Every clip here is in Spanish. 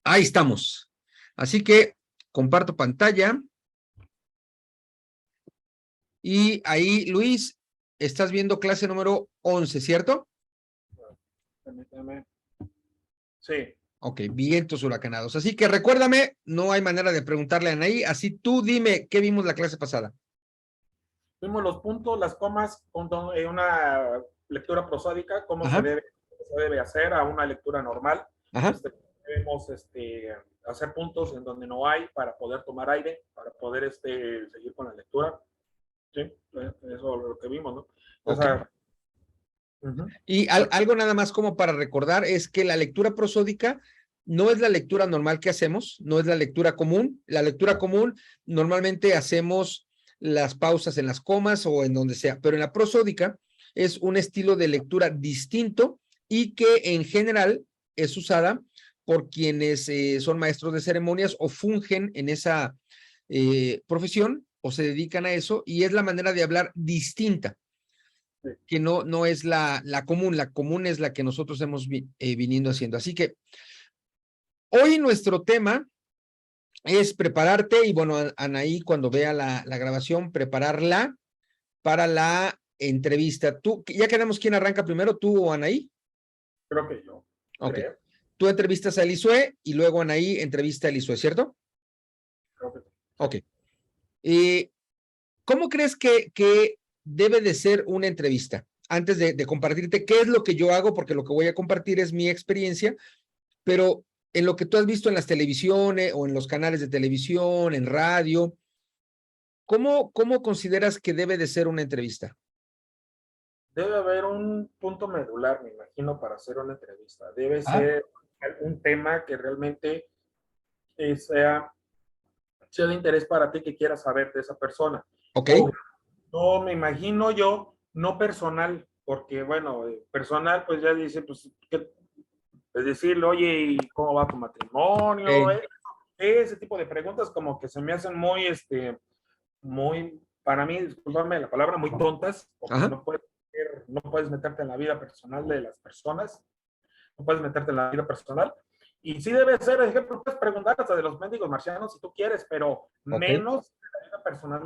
Ahí estamos. Así que comparto pantalla. Y ahí, Luis, estás viendo clase número 11, ¿cierto? Permítame. Sí. Ok, vientos huracanados. Así que recuérdame, no hay manera de preguntarle a Anaí, así tú dime qué vimos la clase pasada. Vimos los puntos, las comas, una lectura prosódica, cómo se debe hacer a una lectura normal. Ajá. Debemos hacer puntos en donde no hay para poder tomar aire, para poder seguir con la lectura. Sí, eso es lo que vimos, ¿no? Okay. Y algo nada más como para recordar es que la lectura prosódica no es la lectura normal que hacemos, no es la lectura común. La lectura común normalmente hacemos las pausas en las comas o en donde sea, pero en la prosódica es un estilo de lectura distinto y que en general es usada por quienes son maestros de ceremonias o fungen en esa profesión o se dedican a eso, y es la manera de hablar distinta, que no es la común es la que nosotros hemos viniendo haciendo. Así que hoy nuestro tema es prepararte, y bueno, Anaí, cuando vea la grabación, prepararla para la entrevista. Tú, ya quedamos quién arranca primero, tú o Anaí. Creo que yo. Ok. Creo. Tú entrevistas a Elisue y luego Anaí entrevista a Elisue, ¿cierto? Creo que sí. Ok. ¿Cómo crees que debe de ser una entrevista? Antes de compartirte qué es lo que yo hago, porque lo que voy a compartir es mi experiencia, pero en lo que tú has visto en las televisiones o en los canales de televisión, en radio, ¿cómo consideras que debe de ser una entrevista? Debe haber un punto medular, me imagino, para hacer una entrevista. Debe ser un tema que realmente sea de interés para ti, que quieras saber de esa persona. Ok. No, me imagino yo, no personal, porque bueno, personal pues ya dice, pues, es decirle, oye, ¿y cómo va tu matrimonio? Ese tipo de preguntas como que se me hacen muy, muy, para mí, discúlpame la palabra, muy tontas, porque no puedes meterte en la vida personal de las personas, no puedes meterte en la vida personal. Y sí debe ser, por ejemplo, puedes preguntar hasta de los mendigos marcianos si tú quieres, pero menos de la vida personal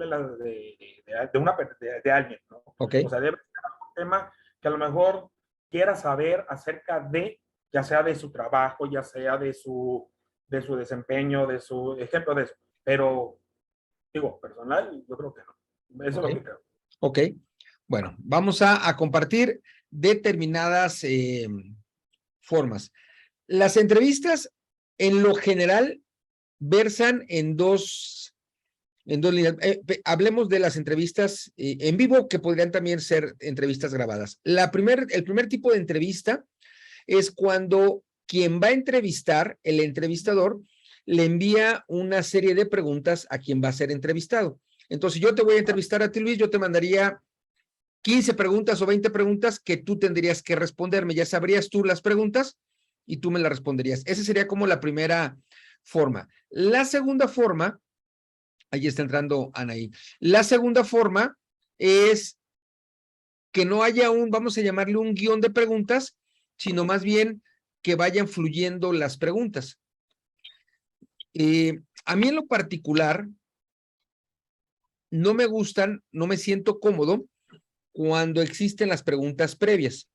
de alguien, ¿no? O sea, debe ser un tema que a lo mejor quiera saber acerca de, ya sea de su trabajo, ya sea de su desempeño, de su ejemplo de eso. Pero, digo, personal, yo creo que no. Eso es lo que creo. Ok. Bueno, vamos a compartir determinadas formas. Las entrevistas, en lo general, versan en dos líneas. Hablemos de las entrevistas en vivo, que podrían también ser entrevistas grabadas. El primer tipo de entrevista es cuando quien va a entrevistar, el entrevistador, le envía una serie de preguntas a quien va a ser entrevistado. Entonces, yo te voy a entrevistar a ti, Luis, yo te mandaría 15 preguntas o 20 preguntas que tú tendrías que responderme. Ya sabrías tú las preguntas y tú me las responderías. Esa sería como la primera forma. La segunda forma, ahí está entrando Anaí. La segunda forma es que no haya vamos a llamarle un guión de preguntas, sino más bien que vayan fluyendo las preguntas. A mí en lo particular, no me gustan, no me siento cómodo cuando existen las preguntas previas.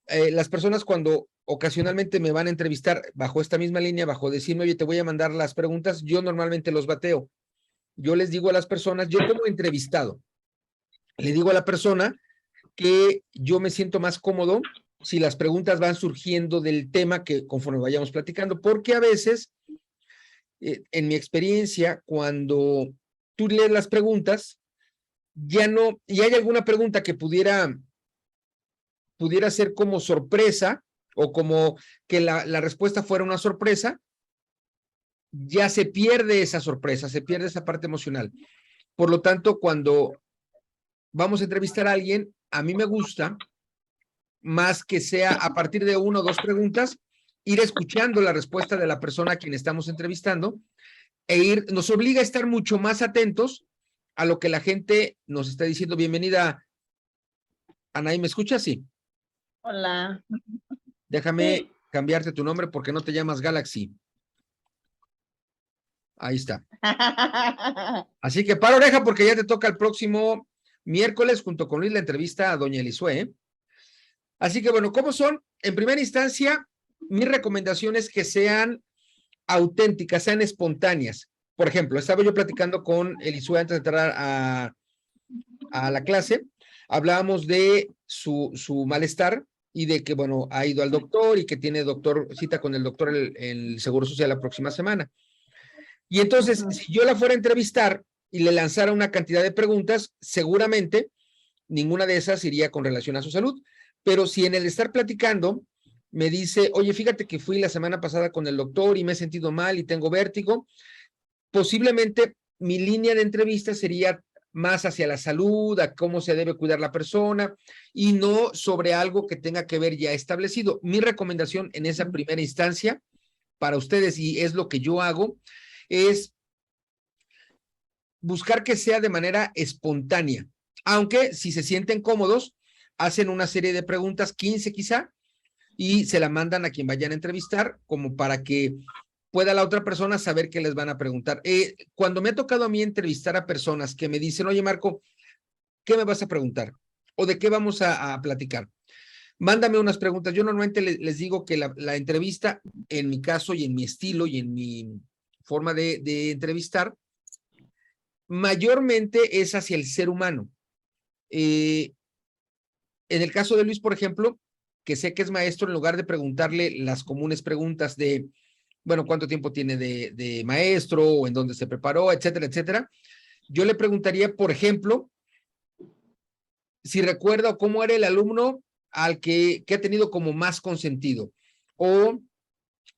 Las personas cuando ocasionalmente me van a entrevistar bajo esta misma línea, bajo decirme, oye, te voy a mandar las preguntas, yo normalmente los bateo. Yo les digo a las personas, yo como entrevistado, le digo a la persona que yo me siento más cómodo si las preguntas van surgiendo del tema que conforme vayamos platicando, porque a veces, en mi experiencia, cuando tú lees las preguntas, ya no, y hay alguna pregunta que pudiera ser como sorpresa o como que la respuesta fuera una sorpresa, ya se pierde esa sorpresa, se pierde esa parte emocional. Por lo tanto, cuando vamos a entrevistar a alguien, a mí me gusta más que sea a partir de una o dos preguntas, ir escuchando la respuesta de la persona a quien estamos entrevistando nos obliga a estar mucho más atentos a lo que la gente nos está diciendo. Bienvenida, Anaí, ¿me escuchas? Sí. Hola. Déjame, Sí. cambiarte tu nombre porque no te llamas Galaxy. Ahí está. Así que para oreja porque ya te toca el próximo miércoles junto con Luis la entrevista a doña Elisue, ¿eh? Así que bueno, ¿cómo son? En primera instancia, mi recomendación es que sean auténticas, sean espontáneas. Por ejemplo, estaba yo platicando con Elisue antes de entrar a la clase, hablábamos de su malestar y de que, bueno, ha ido al doctor y que tiene cita con el doctor el Seguro Social la próxima semana. Y entonces, si yo la fuera a entrevistar y le lanzara una cantidad de preguntas, seguramente ninguna de esas iría con relación a su salud. Pero si en el estar platicando me dice, oye, fíjate que fui la semana pasada con el doctor y me he sentido mal y tengo vértigo, posiblemente mi línea de entrevista sería más hacia la salud, a cómo se debe cuidar la persona y no sobre algo que tenga que ver ya establecido. Mi recomendación en esa primera instancia para ustedes, y es lo que yo hago, es buscar que sea de manera espontánea, aunque si se sienten cómodos, hacen una serie de preguntas, 15 quizá, y se la mandan a quien vayan a entrevistar, como para que pueda la otra persona saber qué les van a preguntar. Cuando me ha tocado a mí entrevistar a personas que me dicen, oye Marco, ¿qué me vas a preguntar? ¿O de qué vamos a platicar? Mándame unas preguntas. Yo normalmente les digo que la entrevista, en mi caso y en mi estilo y en mi forma de entrevistar, mayormente es hacia el ser humano. En el caso de Luis, por ejemplo, que sé que es maestro, en lugar de preguntarle las comunes preguntas de, bueno, ¿cuánto tiempo tiene de maestro o en dónde se preparó, etcétera, etcétera? Yo le preguntaría, por ejemplo, si recuerda cómo era el alumno al que ha tenido como más consentido o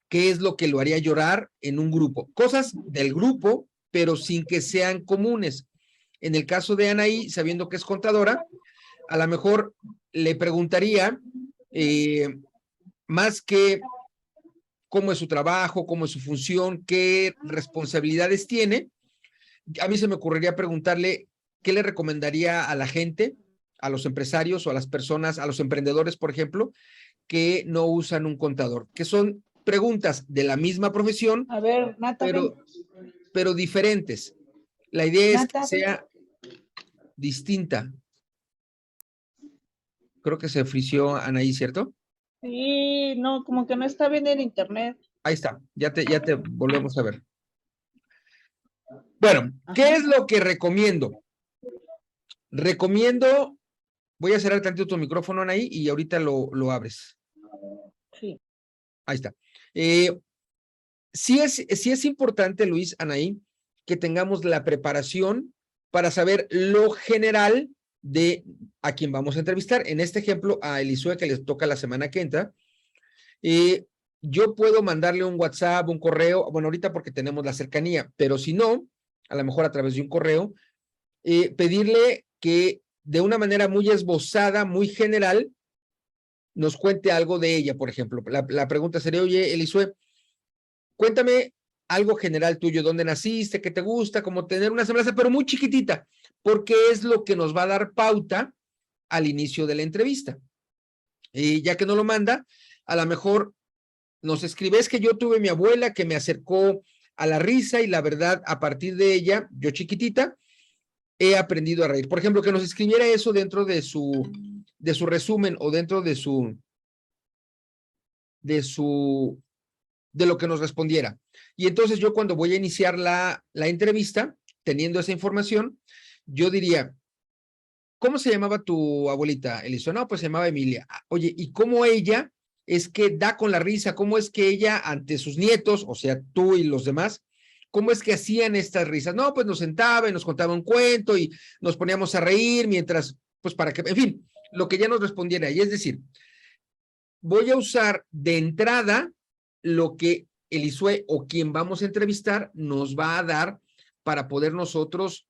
qué es lo que lo haría llorar en un grupo. Cosas del grupo, pero sin que sean comunes. En el caso de Anaí, sabiendo que es contadora, a lo mejor le preguntaría más que cómo es su trabajo, cómo es su función, qué responsabilidades tiene. A mí se me ocurriría preguntarle qué le recomendaría a la gente, a los empresarios o a las personas, a los emprendedores, por ejemplo, que no usan un contador, que son preguntas de la misma profesión, A ver, Nata, pero diferentes. La idea es Nata, que sea distinta. Creo que se frició Anaí, ¿cierto? Sí, no, como que no está bien el internet. Ahí está, ya te volvemos a ver. Bueno, ¿qué es lo que recomiendo? Recomiendo, voy a cerrar tantito tu micrófono, Anaí, y ahorita lo abres. Sí. Ahí está. Sí es importante, Luis, Anaí, que tengamos la preparación para saber lo general de a quién vamos a entrevistar. En este ejemplo, a Elisue, que les toca la semana que entra, yo puedo mandarle un WhatsApp, un correo, bueno, ahorita porque tenemos la cercanía, pero si no, a lo mejor a través de un correo, pedirle que de una manera muy esbozada, muy general, nos cuente algo de ella, por ejemplo. La pregunta sería, oye, Elisue, cuéntame algo general tuyo, dónde naciste, qué te gusta, como tener una semblanza, pero muy chiquitita, porque es lo que nos va a dar pauta al inicio de la entrevista. Y ya que no lo manda, a lo mejor nos escribe, es que yo tuve mi abuela que me acercó a la risa y la verdad, a partir de ella, yo chiquitita, he aprendido a reír. Por ejemplo, que nos escribiera eso dentro de su resumen o dentro de lo que nos respondiera. Y entonces yo cuando voy a iniciar la entrevista, teniendo esa información, yo diría, ¿cómo se llamaba tu abuelita, Eliseo? No, pues se llamaba Emilia. Oye, ¿y cómo ella es que da con la risa? ¿Cómo es que ella ante sus nietos, o sea, tú y los demás, cómo es que hacían estas risas? No, pues nos sentaba y nos contaba un cuento y nos poníamos a reír mientras, pues para que, en fin, lo que ya nos respondiera. Y es decir, voy a usar de entrada lo que Elisue o quien vamos a entrevistar nos va a dar para poder nosotros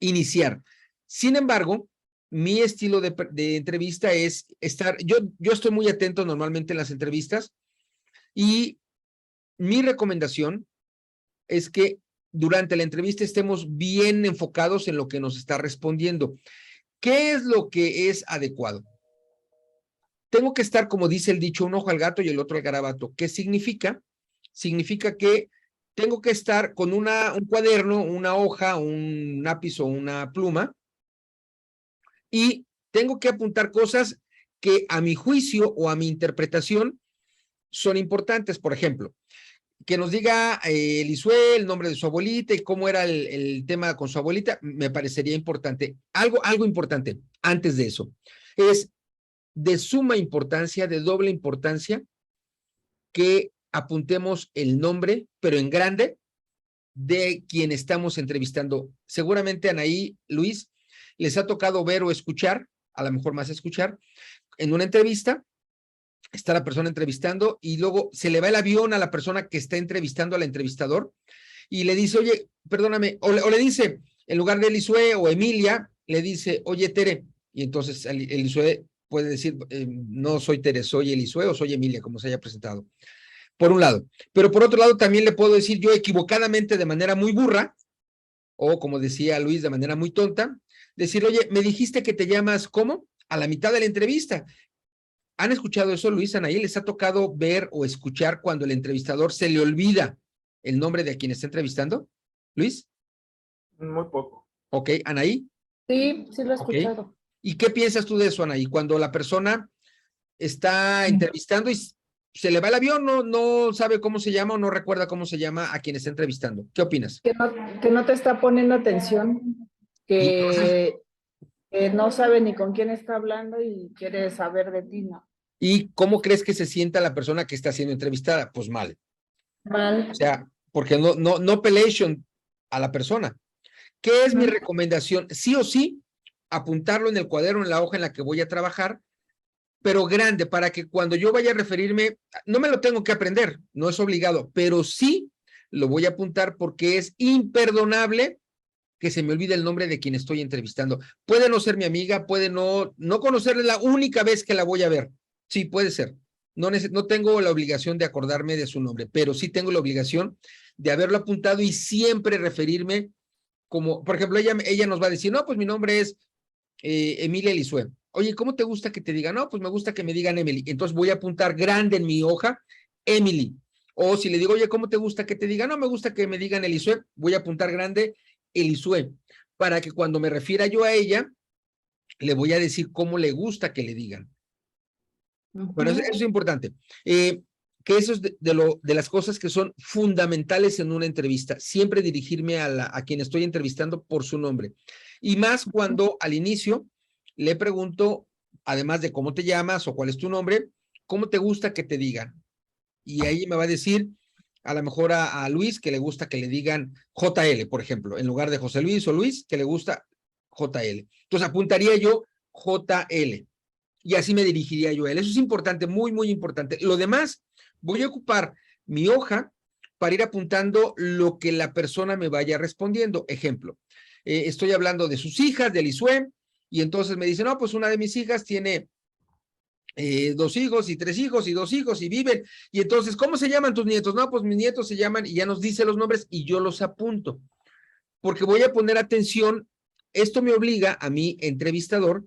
iniciar. Sin embargo, mi estilo de entrevista es estar, yo estoy muy atento normalmente en las entrevistas y mi recomendación es que durante la entrevista estemos bien enfocados en lo que nos está respondiendo. ¿Qué es lo que es adecuado? tengo que estar, como dice el dicho, un ojo al gato y el otro al garabato. ¿Qué significa? Significa que tengo que estar con un cuaderno, una hoja, un lápiz o una pluma, y tengo que apuntar cosas que a mi juicio o a mi interpretación son importantes. Por ejemplo, que nos diga Elisue el nombre de su abuelita y cómo era el tema con su abuelita, me parecería importante. Algo importante antes de eso. Es de suma importancia, de doble importancia, que apuntemos el nombre, pero en grande, de quien estamos entrevistando. Seguramente, Anaí, Luis, les ha tocado ver o escuchar, a lo mejor más escuchar, en una entrevista, está la persona entrevistando y luego se le va el avión a la persona que está entrevistando al entrevistador y le dice, oye, perdóname, o le dice, en lugar de Elisue o Emilia, le dice, oye, Tere, y entonces Elisue puede decir, no soy Tere, soy Elisue o soy Emilia, como se haya presentado. Por un lado. Pero por otro lado, también le puedo decir yo equivocadamente de manera muy burra, o como decía Luis, de manera muy tonta, decir, oye, me dijiste que te llamas, ¿cómo? A la mitad de la entrevista. ¿Han escuchado eso, Luis, Anaí? ¿Les ha tocado ver o escuchar cuando el entrevistador se le olvida el nombre de quien está entrevistando? Luis. Muy poco. Ok, Anaí. Sí, sí lo he Ok. escuchado. ¿Y qué piensas tú de eso, Anaí? Cuando la persona está entrevistando y se le va el avión, no sabe cómo se llama o no recuerda cómo se llama a quien está entrevistando. ¿Qué opinas? Que no te está poniendo atención, Y entonces, que no sabe ni con quién está hablando y quiere saber de ti, ¿no? ¿y cómo crees que se sienta la persona que está siendo entrevistada? Pues mal. Mal. O sea, porque no pelation a la persona. ¿Qué es mi recomendación? Sí o sí, apuntarlo en el cuaderno, en la hoja en la que voy a trabajar, pero grande, para que cuando yo vaya a referirme, no me lo tengo que aprender, no es obligado, pero sí lo voy a apuntar porque es imperdonable que se me olvide el nombre de quien estoy entrevistando. Puede no ser mi amiga, puede no conocerla la única vez que la voy a ver. Sí, puede ser. No tengo la obligación de acordarme de su nombre, pero sí tengo la obligación de haberlo apuntado y siempre referirme como, por ejemplo, ella nos va a decir, no, pues mi nombre es Emilia Elisue. Oye, ¿cómo te gusta que te digan? No, pues me gusta que me digan Emily. Entonces voy a apuntar grande en mi hoja, Emily. O si le digo, oye, ¿cómo te gusta que te digan? No, me gusta que me digan Elisue. Voy a apuntar grande Elisue, para que cuando me refiera yo a ella, le voy a decir cómo le gusta que le digan. Bueno, eso es importante. Que eso es de las cosas que son fundamentales en una entrevista. Siempre dirigirme a quien estoy entrevistando por su nombre. Y más cuando al inicio le pregunto, además de cómo te llamas o cuál es tu nombre, ¿cómo te gusta que te digan? Y ahí me va a decir, a lo mejor a Luis, que le gusta que le digan JL, por ejemplo, en lugar de José Luis o Luis, que le gusta JL. Entonces apuntaría yo JL y así me dirigiría yo a él. Eso es importante, muy, muy importante. Lo demás, voy a ocupar mi hoja para ir apuntando lo que la persona me vaya respondiendo. Ejemplo, estoy hablando de sus hijas, de Elisue, y entonces me dice, no, pues una de mis hijas tiene 2 hijos y 3 hijos y 2 hijos y viven. Y entonces, ¿cómo se llaman tus nietos? No, pues mis nietos se llaman, y ya nos dice los nombres y yo los apunto. Porque voy a poner atención, esto me obliga a mí, entrevistador,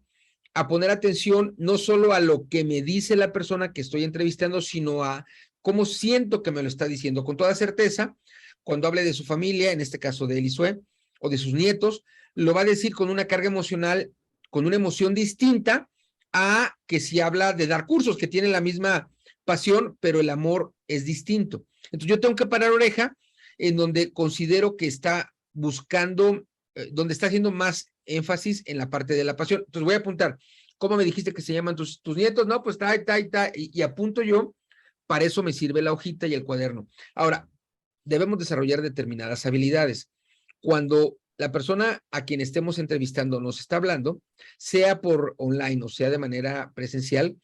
a poner atención no solo a lo que me dice la persona que estoy entrevistando, sino a cómo siento que me lo está diciendo. Con toda certeza, cuando hable de su familia, en este caso de Elisue, o de sus nietos, lo va a decir con una carga emocional, con una emoción distinta a que si habla de dar cursos, que tienen la misma pasión, pero el amor es distinto. Entonces yo tengo que parar oreja en donde considero que está buscando, donde está haciendo más énfasis en la parte de la pasión. Entonces voy a apuntar, ¿cómo me dijiste que se llaman tus nietos? No, pues y apunto yo, para eso me sirve la hojita y el cuaderno. Ahora, debemos desarrollar determinadas habilidades. Cuando la persona a quien estemos entrevistando nos está hablando, sea por online o sea de manera presencial,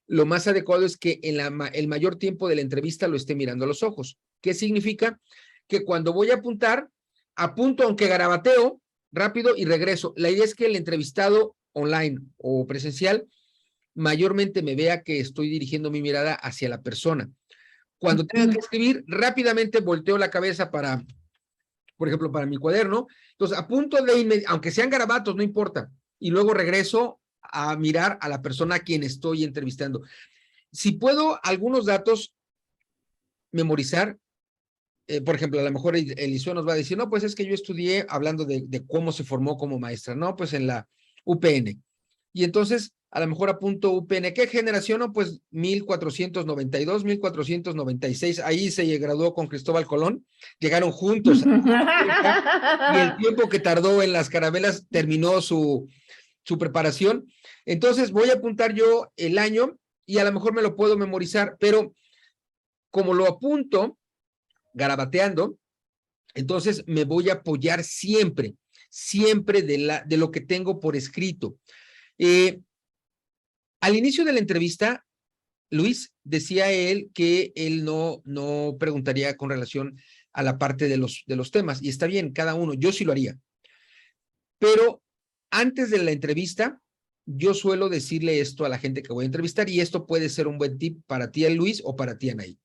lo más adecuado es que en el mayor tiempo de la entrevista lo esté mirando a los ojos. ¿Qué significa? Que cuando voy a apuntar, apunto aunque garabateo rápido y regreso. La idea es que el entrevistado online o presencial mayormente me vea que estoy dirigiendo mi mirada hacia la persona. Cuando tenga que escribir, rápidamente volteo la cabeza para, por ejemplo, para mi cuaderno. Entonces, apunto de inmediato, aunque sean garabatos, no importa. Y luego regreso a mirar a la persona a quien estoy entrevistando. Si puedo algunos datos memorizar, por ejemplo, a lo mejor Eliseo nos va a decir, no, pues es que yo estudié hablando de cómo se formó como maestra, no, pues en la UPN. Y entonces, a lo mejor apunto UPN. ¿Qué generación? No, pues 1492, 1496. Ahí se graduó con Cristóbal Colón. Llegaron juntos a América, y el tiempo que tardó en las carabelas terminó su preparación. Entonces, voy a apuntar yo el año y a lo mejor me lo puedo memorizar, pero como lo apunto garabateando, entonces me voy a apoyar siempre de lo que tengo por escrito. Al inicio de la entrevista, Luis decía él que él no preguntaría con relación a la parte de los temas, y está bien, cada uno, yo sí lo haría. Pero antes de la entrevista, yo suelo decirle esto a la gente que voy a entrevistar, y esto puede ser un buen tip para ti, Luis, o para ti, Anaí.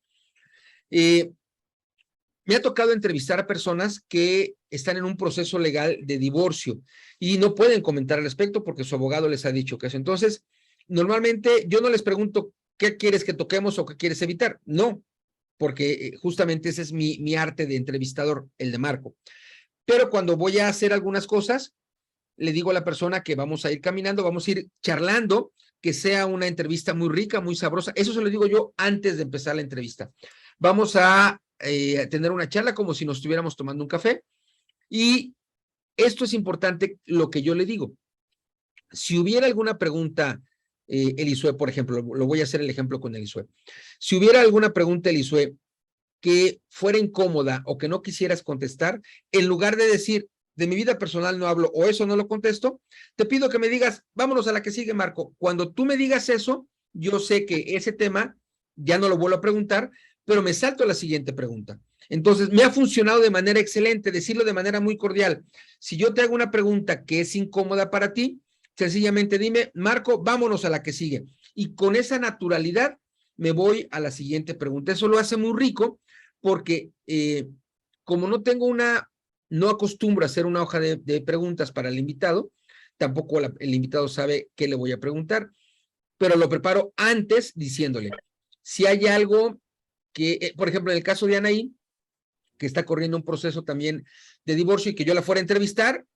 Me ha tocado entrevistar a personas que están en un proceso legal de divorcio y no pueden comentar al respecto porque su abogado les ha dicho que eso. Entonces, normalmente yo no les pregunto qué quieres que toquemos o qué quieres evitar. No, porque justamente ese es mi arte de entrevistador, el de Marco. Pero cuando voy a hacer algunas cosas, le digo a la persona que vamos a ir caminando, vamos a ir charlando, que sea una entrevista muy rica, muy sabrosa. Eso se lo digo yo antes de empezar la entrevista. Vamos a tener una charla como si nos estuviéramos tomando un café, y esto es importante lo que yo le digo. Si hubiera alguna pregunta, Elisue, por ejemplo, lo voy a hacer el ejemplo con Elisue. Si hubiera alguna pregunta, Elisue, que fuera incómoda o que no quisieras contestar, en lugar de decir, de mi vida personal no hablo o eso no lo contesto, te pido que me digas, vámonos a la que sigue, Marco. Cuando tú me digas eso, yo sé que ese tema ya no lo vuelvo a preguntar, pero me salto a la siguiente pregunta. Entonces, me ha funcionado de manera excelente, decirlo de manera muy cordial. Si yo te hago una pregunta que es incómoda para ti, sencillamente dime, Marco, vámonos a la que sigue. Y con esa naturalidad me voy a la siguiente pregunta. Eso lo hace muy rico porque como no acostumbro a hacer una hoja de preguntas para el invitado, tampoco el invitado sabe qué le voy a preguntar, pero lo preparo antes diciéndole, si hay algo que, por ejemplo, en el caso de Anaí, que está corriendo un proceso también de divorcio y que yo la fuera a entrevistar,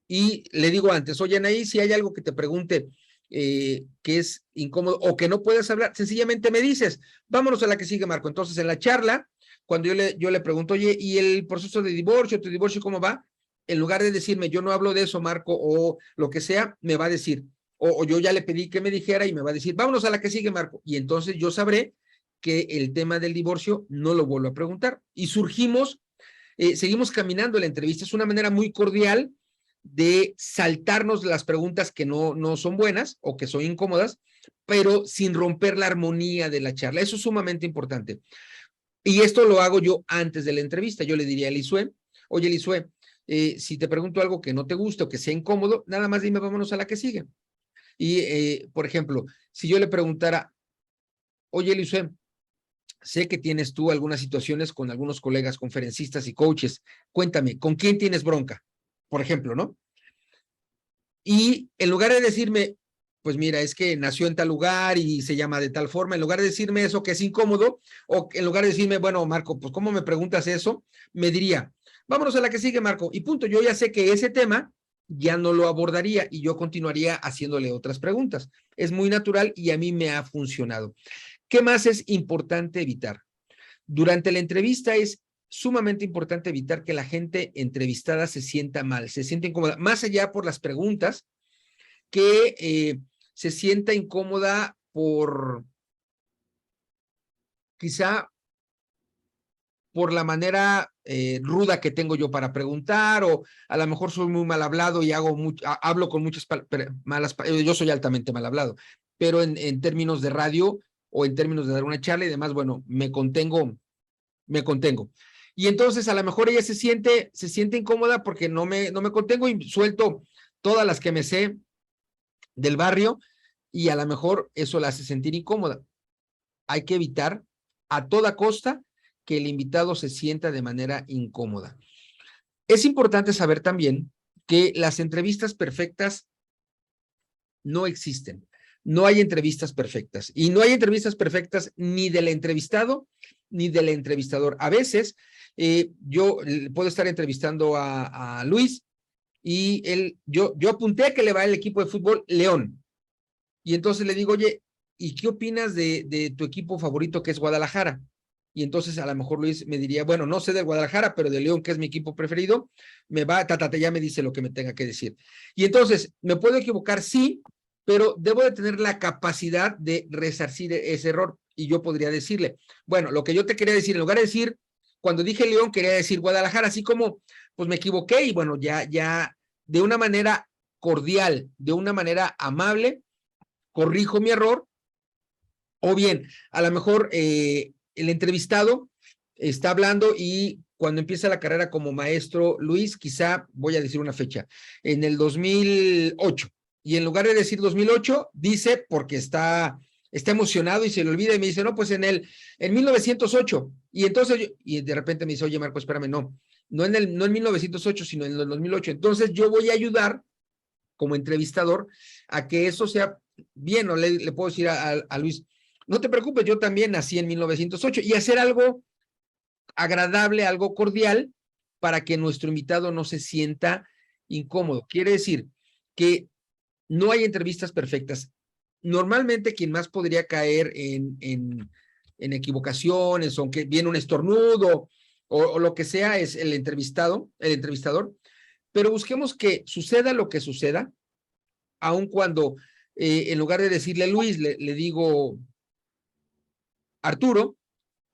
y le digo antes, oye, Anaí, si hay algo que te pregunte que es incómodo o que no puedes hablar, sencillamente me dices, vámonos a la que sigue, Marco. Entonces, en la charla, cuando yo le pregunto, oye, ¿y el proceso de divorcio, tu divorcio, cómo va? En lugar de decirme, yo no hablo de eso, Marco, o lo que sea, me va a decir, o yo ya le pedí que me dijera y me va a decir, vámonos a la que sigue, Marco. Y entonces yo sabré que el tema del divorcio no lo vuelvo a preguntar. Y seguimos caminando la entrevista. Es una manera muy cordial de saltarnos las preguntas que no son buenas o que son incómodas, pero sin romper la armonía de la charla. Eso es sumamente importante. Y esto lo hago yo antes de la entrevista. Yo le diría a Elisue, oye, Elisue, si te pregunto algo que no te guste o que sea incómodo, nada más dime, vámonos a la que sigue. Y, por ejemplo, si yo le preguntara, oye, Elisue, sé que tienes tú algunas situaciones con algunos colegas conferencistas y coaches. Cuéntame, ¿con quién tienes bronca? Por ejemplo, ¿no? Y en lugar de decirme, pues mira, es que nació en tal lugar y se llama de tal forma, en lugar de decirme eso que es incómodo, o en lugar de decirme, bueno, Marco, pues ¿cómo me preguntas eso? Me diría, vámonos a la que sigue, Marco. Y punto, yo ya sé que ese tema ya no lo abordaría y yo continuaría haciéndole otras preguntas. Es muy natural y a mí me ha funcionado. ¿Qué más es importante evitar? Durante la entrevista es sumamente importante evitar que la gente entrevistada se sienta mal, se sienta incómoda, más allá por las preguntas, que se sienta incómoda quizá por la manera ruda que tengo yo para preguntar, o a lo mejor soy muy mal hablado y hablo con muchas malas, yo soy altamente mal hablado, pero en términos de radio o en términos de dar una charla y demás, bueno, me contengo. Y entonces a lo mejor ella se siente incómoda porque no me contengo y suelto todas las que me sé del barrio, y a lo mejor eso la hace sentir incómoda. Hay que evitar a toda costa que el invitado se sienta de manera incómoda. Es importante saber también que las entrevistas perfectas no existen. No hay entrevistas perfectas. Y no hay entrevistas perfectas ni del entrevistado ni del entrevistador. A veces yo puedo estar entrevistando a Luis y yo apunté que le va el equipo de fútbol León. Y entonces le digo, oye, ¿y qué opinas de tu equipo favorito que es Guadalajara? Y entonces a lo mejor Luis me diría, bueno, no sé del Guadalajara, pero de León, que es mi equipo preferido, ya me dice lo que me tenga que decir. Y entonces, ¿me puedo equivocar? Sí, pero debo de tener la capacidad de resarcir ese error. Y yo podría decirle, bueno, lo que yo te quería decir, en lugar de decir, cuando dije León, quería decir Guadalajara, así como, pues me equivoqué y bueno, ya, de una manera cordial, de una manera amable, corrijo mi error, o bien, a lo mejor el entrevistado está hablando y cuando empieza la carrera como maestro Luis, quizá voy a decir una fecha, en el 2008, y en lugar de decir 2008, dice porque está emocionado y se le olvida y me dice, no, pues en 1908, y entonces, y de repente me dice, oye Marco, espérame, no en 1908, sino en el 2008, entonces yo voy a ayudar como entrevistador a que eso sea bien, o le puedo decir a Luis, no te preocupes, yo también nací en 1908, y hacer algo agradable, algo cordial, para que nuestro invitado no se sienta incómodo. Quiere decir que no hay entrevistas perfectas. Normalmente quien más podría caer en equivocaciones, o que viene un estornudo, o lo que sea, es el entrevistador, pero busquemos que suceda lo que suceda, aun cuando en lugar de decirle Luis, le digo Arturo,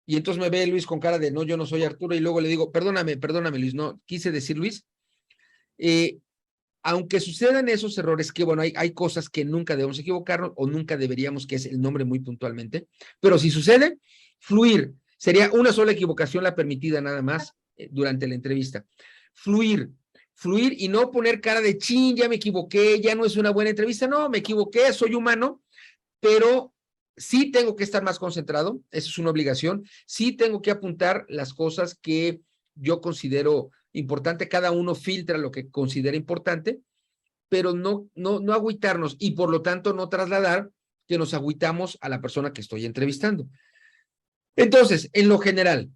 y entonces me ve Luis con cara de no, yo no soy Arturo, y luego le digo, perdóname Luis, no quise decir Luis. Aunque sucedan esos errores, que bueno, hay cosas que nunca debemos equivocarnos o nunca deberíamos, que es el nombre muy puntualmente, pero si sucede, fluir. Sería una sola equivocación la permitida nada más durante la entrevista. Fluir y no poner cara de chin, ya me equivoqué, ya no es una buena entrevista. No, me equivoqué, soy humano, pero sí tengo que estar más concentrado, eso es una obligación. Sí tengo que apuntar las cosas que yo considero importante, cada uno filtra lo que considera importante, pero no agüitarnos y por lo tanto no trasladar que nos agüitamos a la persona que estoy entrevistando. Entonces, en lo general,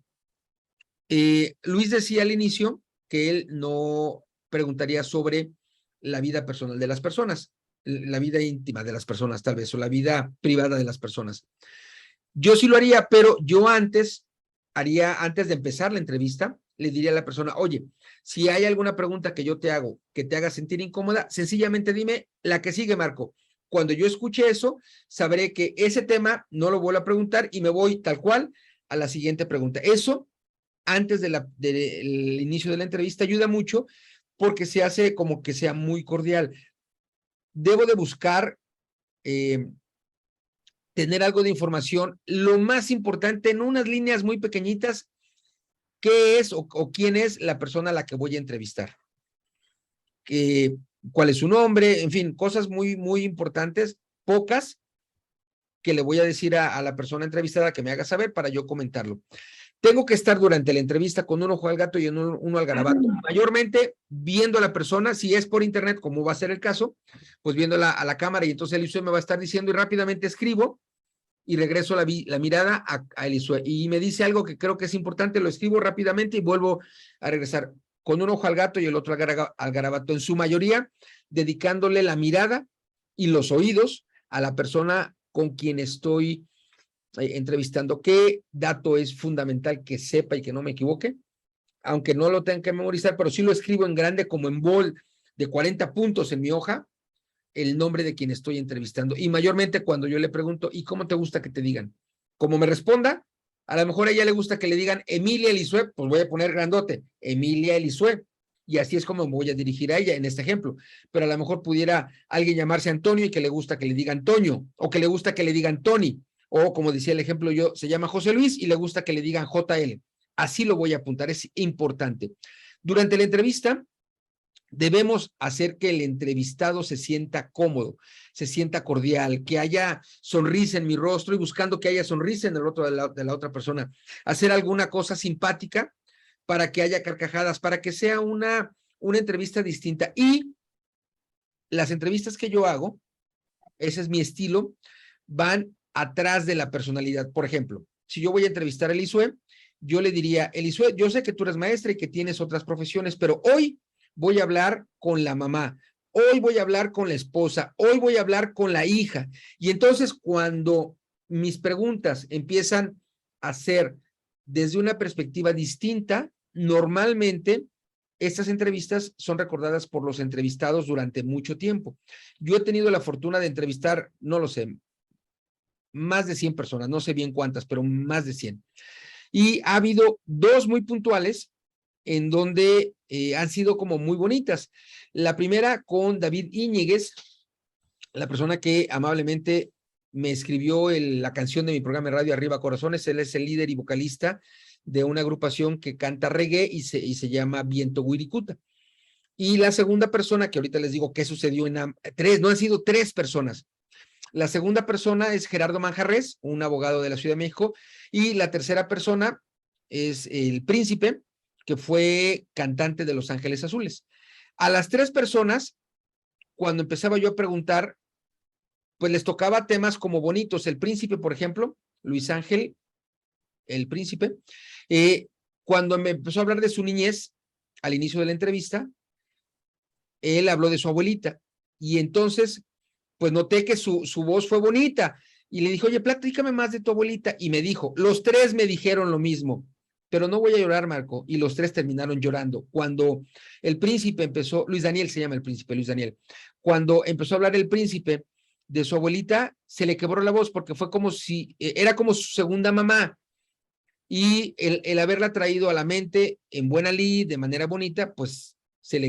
Luis decía al inicio que él no preguntaría sobre la vida personal de las personas, la vida íntima de las personas tal vez, o la vida privada de las personas. Yo sí lo haría, pero yo antes de empezar la entrevista, le diría a la persona, oye, si hay alguna pregunta que yo te hago que te haga sentir incómoda, sencillamente dime la que sigue, Marco. Cuando yo escuche eso, sabré que ese tema no lo vuelvo a preguntar y me voy tal cual a la siguiente pregunta. Eso, antes del inicio de la entrevista, ayuda mucho porque se hace como que sea muy cordial. Debo de buscar tener algo de información, lo más importante, en unas líneas muy pequeñitas, qué es o quién es la persona a la que voy a entrevistar, cuál es su nombre, en fin, cosas muy, muy importantes, pocas, que le voy a decir a la persona entrevistada que me haga saber para yo comentarlo. Tengo que estar durante la entrevista con un ojo al gato y uno al garabato, mayormente viendo a la persona, si es por internet, como va a ser el caso, pues viéndola a la cámara, y entonces Elisue me va a estar diciendo y rápidamente escribo y regreso la mirada a Elisue y me dice algo que creo que es importante, lo escribo rápidamente y vuelvo a regresar con un ojo al gato y el otro al garabato, en su mayoría dedicándole la mirada y los oídos a la persona con quien estoy entrevistando. ¿Qué dato es fundamental que sepa y que no me equivoque? Aunque no lo tenga que memorizar, pero sí lo escribo en grande como en bold de 40 puntos en mi hoja, el nombre de quien estoy entrevistando. Y mayormente cuando yo le pregunto, ¿y cómo te gusta que te digan? Como me responda, a lo mejor a ella le gusta que le digan Emilia Elisue, pues voy a poner grandote, Emilia Elisue. Y así es como me voy a dirigir a ella en este ejemplo. Pero a lo mejor pudiera alguien llamarse Antonio y que le gusta que le digan Toño, o que le gusta que le digan Tony, o como decía el ejemplo yo, se llama José Luis y le gusta que le digan JL. Así lo voy a apuntar, es importante. Durante la entrevista, debemos hacer que el entrevistado se sienta cómodo, se sienta cordial, que haya sonrisa en mi rostro y buscando que haya sonrisa en el rostro de la otra persona. Hacer alguna cosa simpática para que haya carcajadas, para que sea una entrevista distinta. Y las entrevistas que yo hago, ese es mi estilo, van atrás de la personalidad. Por ejemplo, si yo voy a entrevistar a Elisue, yo le diría, Elisue, yo sé que tú eres maestra y que tienes otras profesiones, pero hoy voy a hablar con la mamá, hoy voy a hablar con la esposa, hoy voy a hablar con la hija. Y entonces cuando mis preguntas empiezan a ser desde una perspectiva distinta, normalmente estas entrevistas son recordadas por los entrevistados durante mucho tiempo. Yo he tenido la fortuna de entrevistar, no lo sé, más de 100 personas, no sé bien cuántas, pero más de 100. Y ha habido dos muy puntuales en donde han sido como muy bonitas. La primera con David Íñiguez, la persona que amablemente me escribió la canción de mi programa de radio Arriba Corazones. Él es el líder y vocalista de una agrupación que canta reggae y se llama Viento Wirikuta. Y la segunda persona, que ahorita les digo qué sucedió no han sido tres personas. La segunda persona es Gerardo Manjarres, un abogado de la Ciudad de México, y la tercera persona es el Príncipe, que fue cantante de Los Ángeles Azules. A las tres personas, cuando empezaba yo a preguntar, pues les tocaba temas como bonitos. El Príncipe, por ejemplo, Luis Ángel, el Príncipe, cuando me empezó a hablar de su niñez, al inicio de la entrevista, él habló de su abuelita, y entonces pues noté que su voz fue bonita, y le dije, oye, platícame más de tu abuelita, y me dijo, los tres me dijeron lo mismo, pero no voy a llorar, Marco, y los tres terminaron llorando. Cuando el Príncipe empezó, Luis Daniel se llama el Príncipe, Luis Daniel, cuando empezó a hablar el Príncipe de su abuelita, se le quebró la voz, porque fue como si, era como su segunda mamá, y el haberla traído a la mente en buena lid, de manera bonita, pues se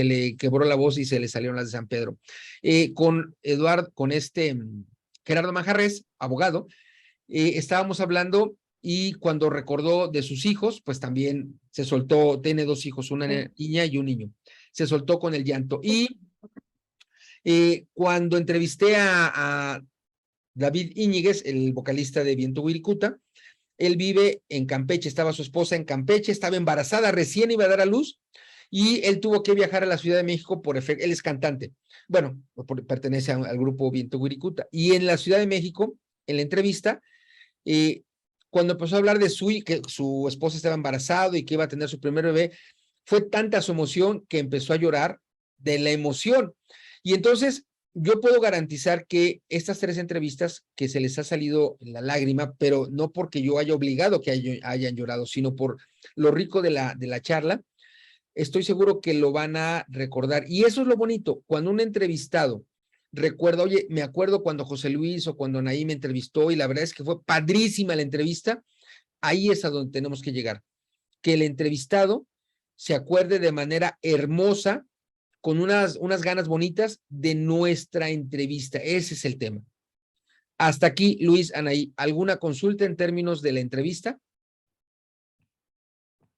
le quebró la voz y se le salieron las de San Pedro. Con Gerardo Manjarres, abogado, estábamos hablando, y cuando recordó de sus hijos, pues también se soltó. Tiene dos hijos, una niña y un niño. Se soltó con el llanto. Y cuando entrevisté a David Íñiguez, el vocalista de Viento Wirikuta, él vive en Campeche, estaba su esposa en Campeche, estaba embarazada, recién iba a dar a luz, y él tuvo que viajar a la Ciudad de México por efecto. Él es cantante, bueno, pertenece al grupo Viento Wirikuta, y en la Ciudad de México, en la entrevista, cuando empezó a hablar de que su esposa estaba embarazada y que iba a tener su primer bebé, fue tanta su emoción que empezó a llorar de la emoción. Y entonces yo puedo garantizar que estas tres entrevistas, que se les ha salido la lágrima, pero no porque yo haya obligado que hayan llorado, sino por lo rico de la charla, estoy seguro que lo van a recordar. Y eso es lo bonito, cuando un entrevistado recuerda, oye, me acuerdo cuando José Luis o cuando Anaí me entrevistó, y la verdad es que fue padrísima la entrevista. Ahí es a donde tenemos que llegar, que el entrevistado se acuerde de manera hermosa, con unas ganas bonitas de nuestra entrevista. Ese es el tema. Hasta aquí, Luis, Anaí, ¿alguna consulta en términos de la entrevista?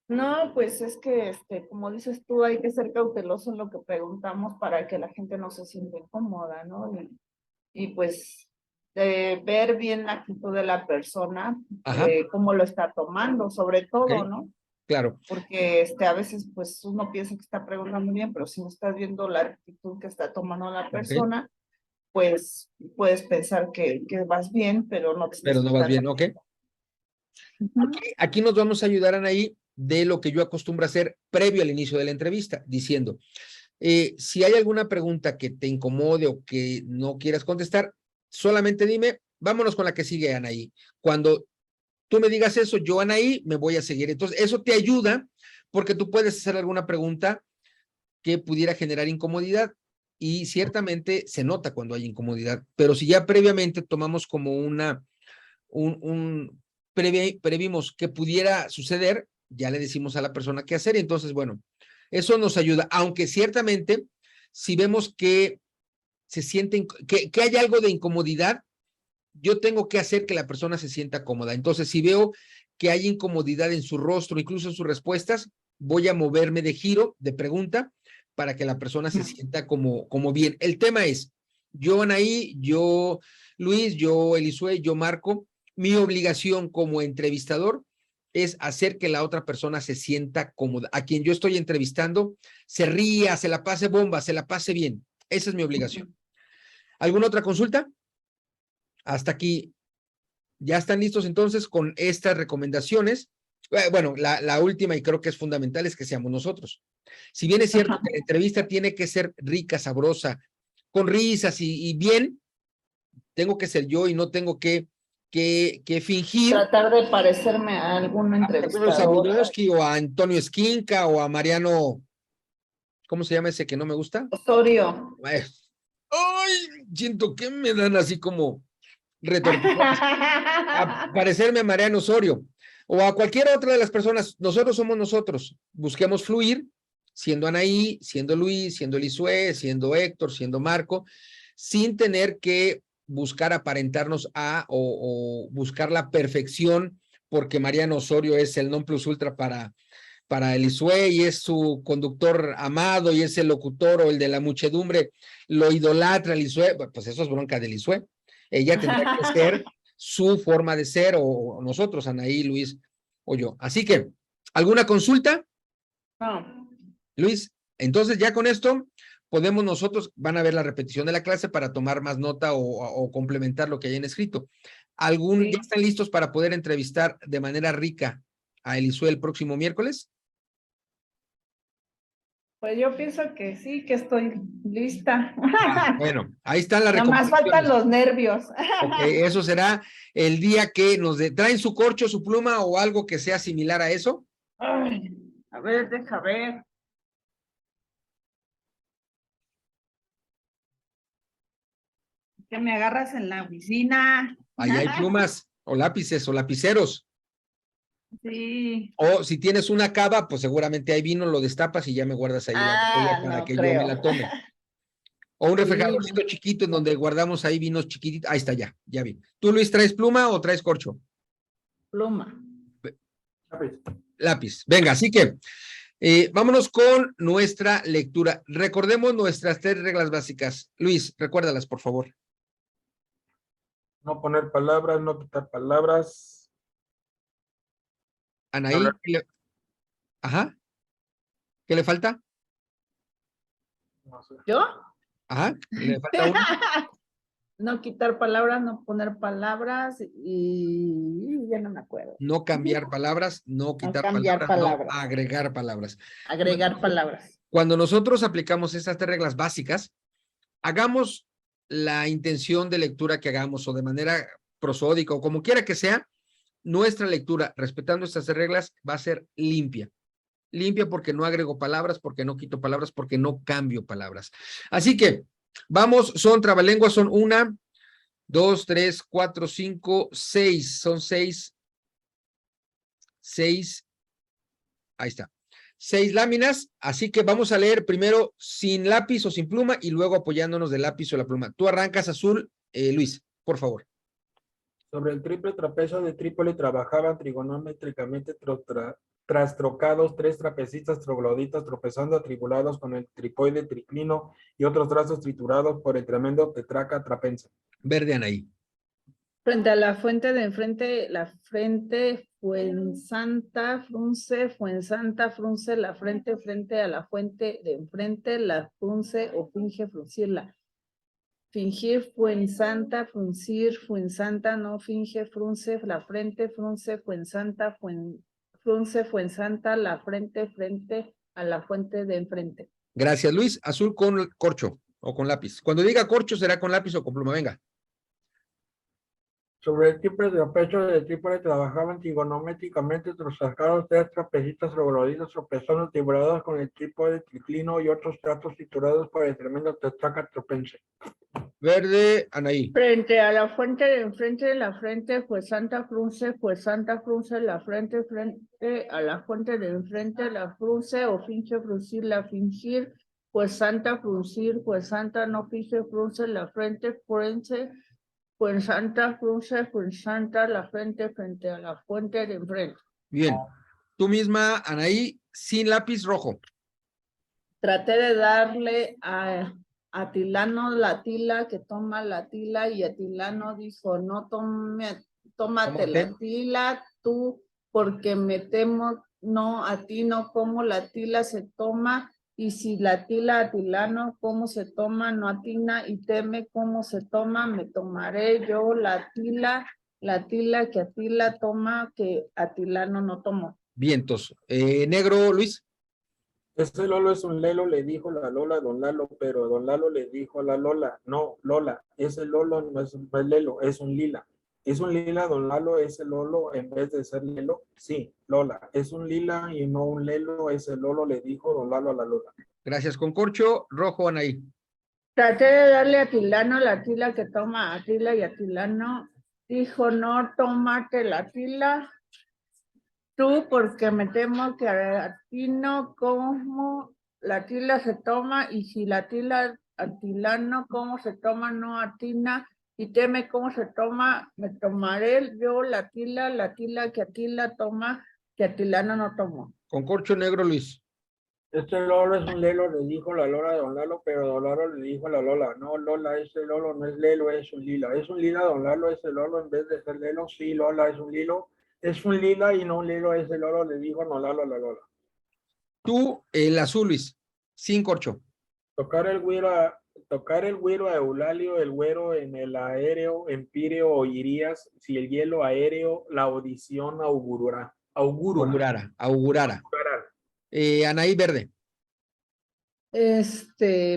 No, pues es que, como dices tú, hay que ser cauteloso en lo que preguntamos para que la gente no se sienta incómoda, ¿no? Y pues ver bien la actitud de la persona, cómo lo está tomando, sobre todo, ¿no? Claro. Porque a veces pues uno piensa que está preguntando bien, pero si no estás viendo la actitud que está tomando la persona, pues puedes pensar que vas bien, pero no te estás. Pero no vas bien, ¿ok? Aquí nos vamos a ayudar, Anaí, de lo que yo acostumbro a hacer previo al inicio de la entrevista, diciendo, si hay alguna pregunta que te incomode o que no quieras contestar, solamente dime, vámonos con la que sigue, Anaí. Cuando tú me digas eso, yo, Anaí, me voy a seguir. Entonces, eso te ayuda, porque tú puedes hacer alguna pregunta que pudiera generar incomodidad, y ciertamente se nota cuando hay incomodidad, pero si ya previamente tomamos como previmos que pudiera suceder, ya le decimos a la persona qué hacer, y entonces, bueno, eso nos ayuda, aunque ciertamente, si vemos que se sienten, que hay algo de incomodidad, yo tengo que hacer que la persona se sienta cómoda. Entonces, si veo que hay incomodidad en su rostro, incluso en sus respuestas, voy a moverme de giro, de pregunta, para que la persona se sienta como bien. El tema es, yo, Anaí, yo, Luis, yo, Elisue, yo, Marco, mi obligación como entrevistador es hacer que la otra persona se sienta cómoda. A quien yo estoy entrevistando, se ría, se la pase bomba, se la pase bien. Esa es mi obligación. ¿Alguna otra consulta? Hasta aquí. ¿Ya están listos entonces con estas recomendaciones? Bueno, la última y creo que es fundamental es que seamos nosotros. Si bien es cierto que la entrevista tiene que ser rica, sabrosa, con risas y bien, tengo que ser yo y no tengo que fingir Tratar de parecerme a algún a entrevistador. Budowski o a Antonio Esquinca o a Mariano, ¿cómo se llama ese que no me gusta? Osorio. Ay, siento que me dan así como retortijones. A parecerme a Mariano Osorio o a cualquier otra de las personas. Nosotros somos nosotros. Busquemos fluir, siendo Anaí, siendo Luis, siendo Elisue, siendo Héctor, siendo Marco, sin tener que buscar aparentarnos a o buscar la perfección, porque Mariano Osorio es el non plus ultra para Elisue y es su conductor amado y es el locutor o el de la muchedumbre, lo idolatra Elisue, pues eso es bronca de Elisue. Ella tendrá que ser su forma de ser o nosotros, Anaí, Luis o yo. Así que, ¿alguna consulta? No. Luis, entonces ya con esto podemos nosotros, van a ver la repetición de la clase para tomar más nota o complementar lo que hayan escrito. Sí. ¿Ya están listos para poder entrevistar de manera rica a Elisue el próximo miércoles? Pues yo pienso que sí, que estoy lista. Bueno, ahí están las Nomás faltan recomendaciones. los nervios. Ok, eso será el día que traen su corcho, su pluma o algo que sea similar a eso. Ay, a ver, deja ver. Que me agarras en la oficina. Ahí hay plumas o lápices o lapiceros. Sí. O si tienes una cava, pues seguramente hay vino, lo destapas y ya me guardas ahí la botella para No que yo me creo. la tome. O un Sí, refrigeradorcito chiquito en donde guardamos ahí vinos chiquititos. Ahí está, ya vi. ¿Tú, Luis, traes pluma o traes corcho? pluma. Lápiz. Venga, así que vámonos con nuestra lectura. Recordemos nuestras 3 reglas básicas. Luis, recuérdalas, por favor. No poner palabras, no quitar palabras. Anaí, ajá. ¿Qué le falta? No sé. ¿Yo? Ajá. ¿Le falta una? No quitar palabras, no poner palabras y ya no me acuerdo. No cambiar palabras, no quitar cambiar palabras, no palabras. agregar palabras. Agregar palabras. Cuando nosotros aplicamos estas 3 reglas básicas, hagamos la intención de lectura que hagamos o de manera prosódica o como quiera que sea, nuestra lectura, respetando estas 3 reglas, va a ser limpia. Limpia porque no agrego palabras, porque no quito palabras, porque no cambio palabras. Así que, vamos, son trabalenguas, son 1, 2, 3, 4, 5, 6, son 6, ahí está. 6 láminas, así que vamos a leer primero sin lápiz o sin pluma y luego apoyándonos del lápiz o la pluma. Tú arrancas, Azul, Luis, por favor. Sobre el triple trapecio de Trípoli trabajaban trigonométricamente trastrocados 3 trapecistas trogloditas tropezando atribulados con el tripoide triclino y otros trazos triturados por el tremendo tetraca trapense. Verde, Anaí. Frente a la fuente de enfrente, la frente Fuensanta, frunce, Fuensanta, frunce, la frente frente a la fuente de enfrente, la frunce o finge fruncirla. Fingir, Fuensanta, fruncir, Fuensanta, no finge, frunce, la frente, frunce, Fuensanta, frunce, Fuensanta, la frente frente a la fuente de enfrente. Gracias, Luis. Azul con corcho o con lápiz. Cuando diga corcho será con lápiz o con pluma. Venga. Sobre el triple trapecio de Trípoli trabajaban trigonométricamente trastrocados 3 trapecistas trogloditas tropezando atribulados con el trípode triclino y otros trazos triturados por el tremendo tetraca trapense. Verde, Anaí. Frente a la fuente de enfrente de la frente, Fuensanta, frunce, la frente frente a la fuente de enfrente, la frunce o finge fruncir, la fingir, Fuensanta, fruncir, Fuensanta, no finge, frunce, la frente, frunce, Fuensanta, frunce, Fuensanta, la frente frente a la fuente de enfrente. Bien. Tú misma, Anaí, sin lápiz rojo. Traté de darle a Atilano la tila, que toma la tila, y Atilano dijo, no tómate la tila, tú, porque me temo, no, a ti no como la tila se toma, y si la tila atilano, ¿cómo se toma? No atina y teme cómo se toma, me tomaré yo la tila que atila toma, que atilano no tomó. Vientos. Negro, Luis. Ese Lolo es un Lelo, le dijo la Lola a don Lalo, pero don Lalo le dijo a la Lola, no, Lola, ese Lolo no es Lelo, es un Lila. ¿Es un Lila, don Lalo, ese Lolo, en vez de ser Lelo? Sí, Lola, es un Lila y no un Lelo, ese Lolo, le dijo don Lalo a la Lola. Gracias, Concorcho. Rojo, Anaí. Traté de darle a Atilano la tila que toma Atila y Atilano dijo, no, tómate la tila tú, porque me temo que atino cómo la tila se toma, y si la tila Atilano cómo se toma, no atina, y teme cómo se toma, me tomaré yo la tila que Atila toma, que Atilano no tomó. Concorcho, negro, Luis. Este Lolo es un Lelo, le dijo la Lola a don Lalo, pero don Lalo le dijo a la Lola, no, Lola, ese Lolo no es Lelo, es un Lila. Es un Lila, don Lalo, ese Lolo, en vez de ser Lelo, sí, Lola, es un Lilo. Es un Lila y no un Lilo, ese Lolo, le dijo don Lalo a la Lola. Tú, el azul, Luis. Sin corcho. Tocar el güiro a Eulalio, el güero en el aéreo, empíreo oirías, si el hielo aéreo, la audición augurará. Augurara. Anaí, verde.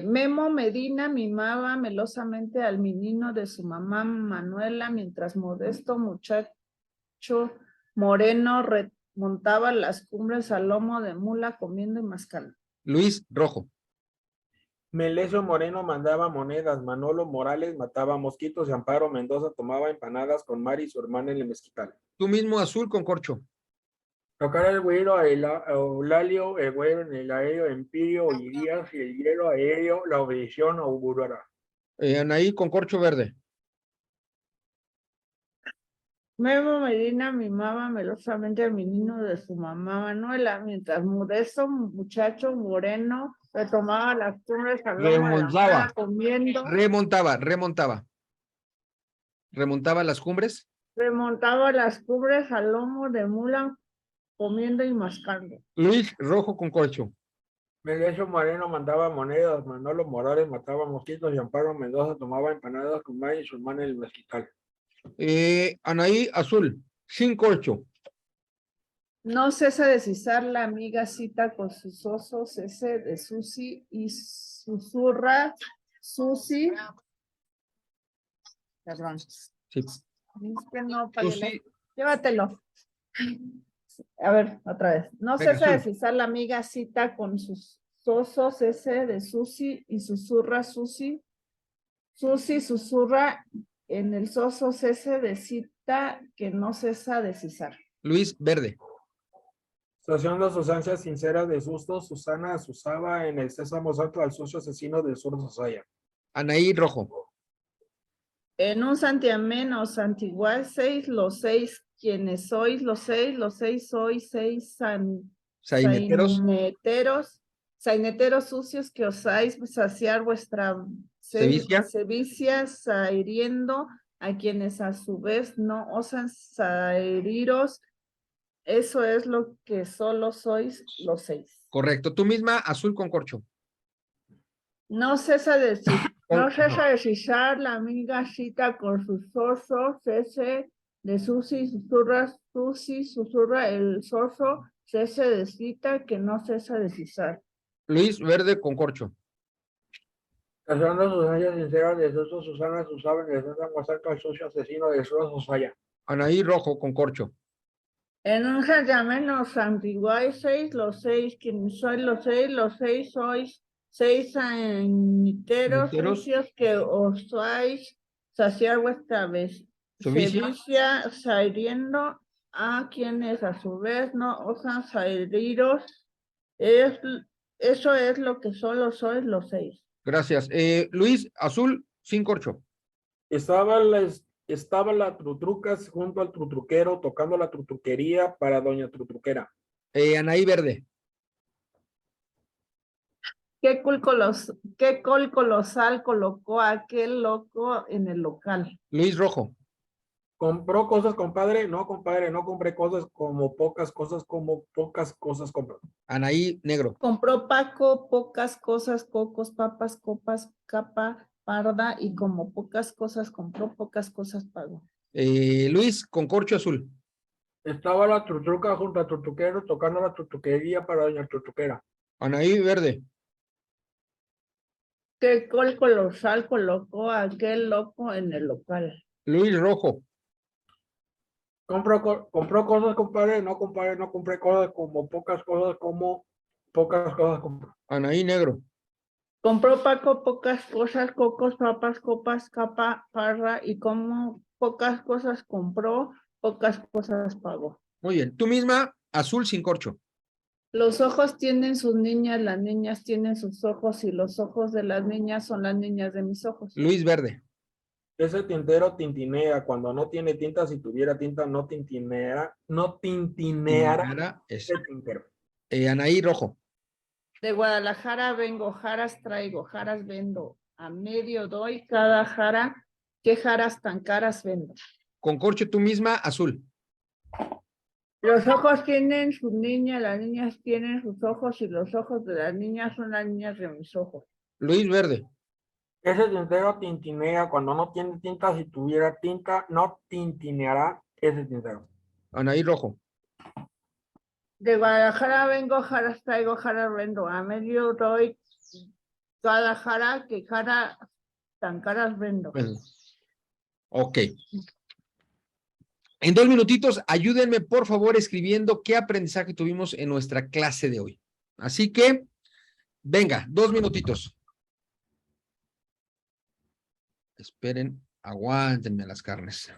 Memo Medina mimaba melosamente al menino de su mamá Manuela, mientras Modesto muchacho moreno remontaba las cumbres al lomo de mula comiendo y mascando. Luis, rojo. Melesio Moreno mandaba monedas, Manolo Morales mataba mosquitos y Amparo Mendoza tomaba empanadas con Mari, su hermana, en el mezquital. Tú mismo, azul, con corcho. Tocar el güiro a Eulalio, el güero en el aéreo, empirio oirías, y el hielo aéreo, la audición augurará. Anaí, con corcho verde. Memo Medina mimaba melosamente al menino de su mamá Manuela, mientras Modesto muchacho moreno retomaba las cumbres al lomo de la mula comiendo. Remontaba las cumbres. Remontaba las cumbres al lomo de mula comiendo y mascando. Luis, rojo, con corcho. Melesio Moreno mandaba monedas, Manolo Morales mataba mosquitos y Amparo Mendoza tomaba empanadas con Mari, su hermana, en el mezquital. Anaí, azul. Sin corcho. No cesa de cisar la amiga cita con sus osos, ese de Susi, y susurra Susi. Perdón. Sí. Es que no pagué Susi. Llévatelo. A ver, otra vez. No Venga, cesa de azul. cisar la amiga cita con sus osos, ese de Susi, y susurra Susi. Susi susurra en el soso ese de cita que no cesa de cisar. Luis, verde. Saciando sus ansias sinceras de susto, Susana asusaba en el sésamo santo al sucio asesino del sur de Sosaya. Anaí, rojo. En un santiamén o santigual, los seis, quienes sois, los seis sois, Saineteros. saineteros sucios que osáis saciar vuestra Sevicia. sevicia, sahiriendo a quienes a su vez no osan sahiriros. Eso es lo que solo sois los seis. Correcto. Tú misma, azul, con corcho. No cesa de cisar la amiga cita con sus osos, ese de Susi susurra el soso, cese de cita que no cesa de cisar. Luis, verde, con corcho. Saciando sus ansias sinceras de susto, Susana asusaba en el sésamo santo al sucio asesino del sur de Sosaya. Anaí, rojo, con corcho. En un santiamén os antiguáis los seis, quienes sois los seis sois seis saniteros sucios que osáis saciar vuestra vez. Sevicia, sahiriendo a quienes a su vez no osan sahiriros. Eso es lo que solo sois los seis. Gracias. Luis, azul, sin corcho. Estaba la Trutrucas junto al Trutruquero tocando la trutruquería para doña Trutruquera. Anaí, verde. ¿Qué col colosal colocó aquel loco en el local? Luis, rojo. ¿Compró cosas, compadre? No, compadre, no compré cosas como pocas cosas compró. Anaí, negro. Compró Paco pocas cosas, cocos, papas, copas, capa, parda, y como pocas cosas compró, pocas cosas pagó. Luis, con corcho azul. Estaba la tutruca junto al tutruquero tocando la tutruquería para doña tutruquera. Anaí, verde. ¿Qué colosal colocó a aquel loco en el local? Luis, rojo. Compró cosas, compadre, no compré cosas como pocas cosas compró. Anaí, negro. Compró Paco pocas cosas, cocos, papas, copas, capa, parra, y como pocas cosas compró, pocas cosas pagó. Muy bien. Tú misma, azul sin corcho. Los ojos tienen sus niñas, las niñas tienen sus ojos, y los ojos de las niñas son las niñas de mis ojos. Luis, verde. Ese tintero tintinea cuando no tiene tinta. Si tuviera tinta, no tintineara Tintinera, ese eso. tintero. Anaí, rojo. De Guadalajara vengo, jaras traigo, jaras vendo. A medio doy cada jara, ¿qué jaras tan caras vendo? Con corcho tú misma, azul. Los ojos tienen sus niñas, las niñas tienen sus ojos, y los ojos de las niñas son las niñas de mis ojos. Luis, verde. Ese tintero tintinea cuando no tiene tinta. Si tuviera tinta, no tintineará ese tintero. Anaí, rojo. De Guadalajara vengo, jaras traigo, jaras vendo. A medio doy cada jara, que jara tan caras vendo. Bueno, ok. En 2 minutitos, ayúdenme por favor escribiendo qué aprendizaje tuvimos en nuestra clase de hoy. Así que, venga, 2 minutitos. Esperen, aguántenme las carnes.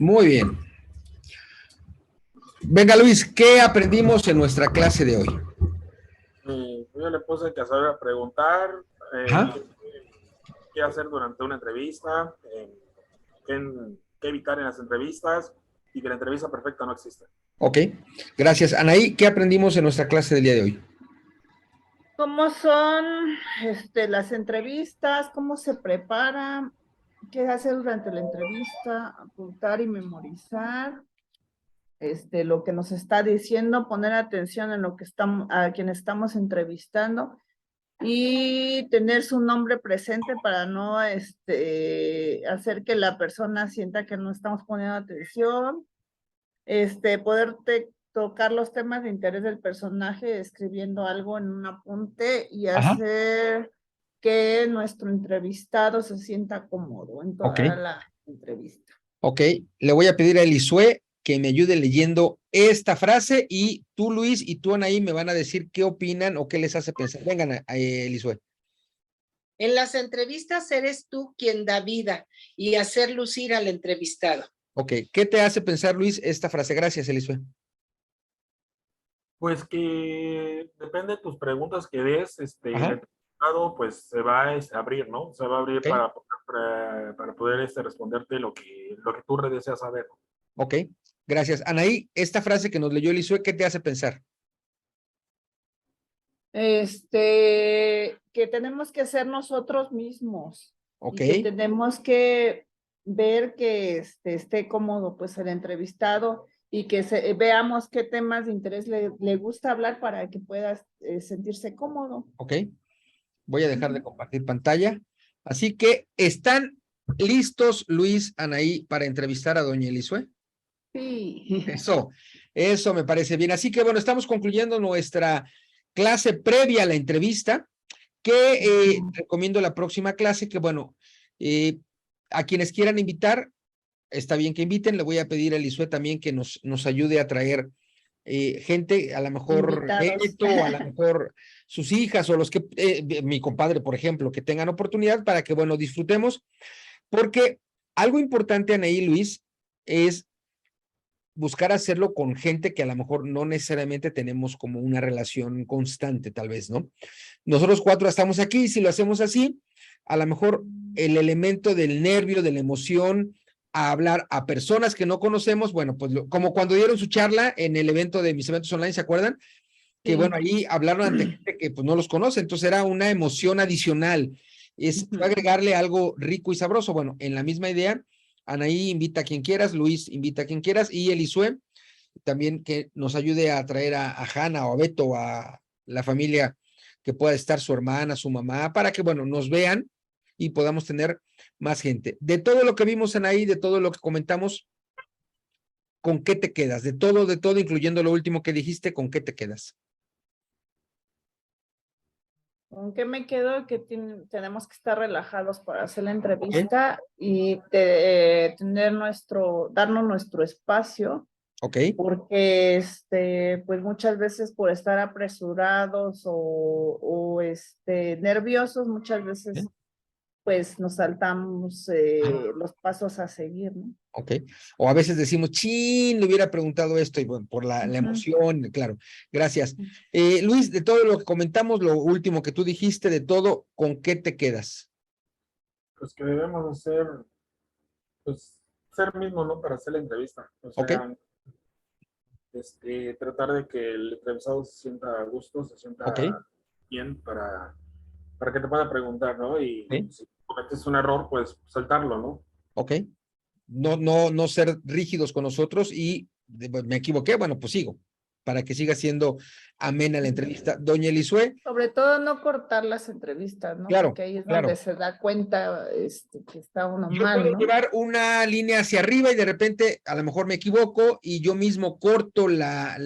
Muy bien. Venga, Luis, ¿qué aprendimos en nuestra clase de hoy? Yo le puse que saber preguntar, Ajá. qué hacer durante una entrevista, qué evitar en las entrevistas, y que la entrevista perfecta no existe. Ok, gracias. Anaí, ¿qué aprendimos en nuestra clase del día de hoy? ¿Cómo son las entrevistas? ¿Cómo se prepara? ¿Qué hacer durante la entrevista? Apuntar y memorizar lo que nos está diciendo, poner atención en lo que estamos, a quien estamos entrevistando, y tener su nombre presente para no hacer que la persona sienta que no estamos poniendo atención. Poder tocar los temas de interés del personaje escribiendo algo en un apunte, y Ajá. hacer que nuestro entrevistado se sienta cómodo en Ok. toda la entrevista. Ok, le voy a pedir a Elisue que me ayude leyendo esta frase y tú, Luis, y tú, Anaí, me van a decir qué opinan o qué les hace pensar. Vengan, Elisue. En las entrevistas eres tú quien da vida y hacer lucir al entrevistado. Ok, ¿qué te hace pensar, Luis, esta frase? Gracias, Elisue. Pues que depende de tus preguntas que des, el Ajá. entrevistado pues se va a abrir, ¿no? Se va a abrir Ok. para poder responderte lo que tú deseas saber. Ok, gracias. Anaí, esta frase que nos leyó Elisue, ¿qué te hace pensar? Que tenemos que ser nosotros mismos. Ok, Y que tenemos que ver que esté cómodo pues el entrevistado y que veamos qué temas de interés le gusta hablar para que pueda sentirse cómodo. ok. Voy a dejar de compartir pantalla. Así que, ¿están listos, Luis, Anaí, para entrevistar a doña Elisue? Sí. Eso me parece bien. Así que, bueno, estamos concluyendo nuestra clase previa a la entrevista, que recomiendo la próxima clase, que bueno, a quienes quieran invitar, está bien que inviten. Le voy a pedir a Elisue también que nos ayude a traer gente, a lo mejor Invitados. Beto, a lo mejor sus hijas o los que, mi compadre, por ejemplo, que tengan oportunidad para que, bueno, disfrutemos, porque algo importante, Anaí, Luis, es buscar hacerlo con gente que a lo mejor no necesariamente tenemos como una relación constante, tal vez, ¿no? Nosotros cuatro estamos aquí, si lo hacemos así, a lo mejor el elemento del nervio, de la emoción, a hablar a personas que no conocemos, bueno, pues como cuando dieron su charla en el evento de mis eventos online, ¿se acuerdan? Que Sí. bueno, ahí hablaron ante gente que pues no los conoce, entonces era una emoción adicional, fue agregarle algo rico y sabroso. Bueno, en la misma idea, Anaí invita a quien quieras, Luis invita a quien quieras, y Elisue también que nos ayude a traer a Hanna o a Beto, a la familia que pueda estar, su hermana, su mamá, para que, bueno, nos vean y podamos tener más gente. De todo lo que vimos, Anaí, de todo lo que comentamos, ¿con qué te quedas? De todo, incluyendo lo último que dijiste, ¿con qué te quedas? ¿Con qué me quedo? Que tenemos que estar relajados para hacer la entrevista y darnos nuestro espacio, Ok, porque pues muchas veces por estar apresurados o nerviosos, muchas veces pues nos saltamos los pasos a seguir, ¿no? ok. O a veces decimos, chin, le hubiera preguntado esto, y bueno, por la emoción, claro. Gracias. Luis, de todo lo que comentamos, lo último que tú dijiste, de todo, ¿con qué te quedas? Pues que debemos hacer, pues, ser mismos, ¿no? Para hacer la entrevista. O sea, Ok. tratar de que el entrevistado se sienta a gusto, se sienta Ok. bien para que te pueda preguntar, ¿no? Y Sí. si cometes un error, pues saltarlo, ¿no? Ok. No ser rígidos con nosotros y me equivoqué, bueno, pues sigo, para que siga siendo amena la entrevista. Doña Elisue, Sobre todo no cortar las entrevistas, ¿no? claro, Porque ahí es claro. donde se da cuenta que está uno Yo mal, puedo ¿no? llevar una línea hacia arriba y de repente a lo mejor me equivoco y yo mismo corto la